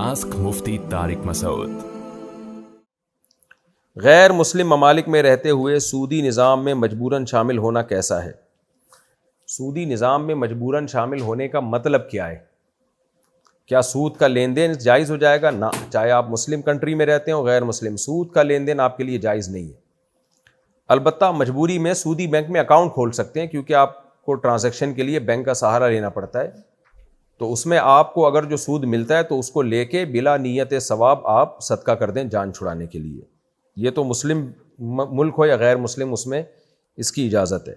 Ask Mufti Tariq Masood. غیر مسلم ممالک میں رہتے ہوئے سودی نظام میں مجبوراً شامل ہونا کیسا ہے؟ سودی نظام میں مجبوراً شامل ہونے کا مطلب کیا ہے؟ کیا سود کا لین دین جائز ہو جائے گا؟ نہ، چاہے آپ مسلم کنٹری میں رہتے ہوں غیر مسلم، سود کا لین دین آپ کے لیے جائز نہیں ہے۔ البتہ مجبوری میں سودی بینک میں اکاؤنٹ کھول سکتے ہیں، کیونکہ آپ کو ٹرانزیکشن کے لیے بینک کا سہارا لینا پڑتا ہے، تو اس میں آپ کو اگر جو سود ملتا ہے تو اس کو لے کے بلا نیت ثواب آپ صدقہ کر دیں جان چھڑانے کے لیے۔ یہ تو مسلم ملک ہو یا غیر مسلم، اس میں اس کی اجازت ہے۔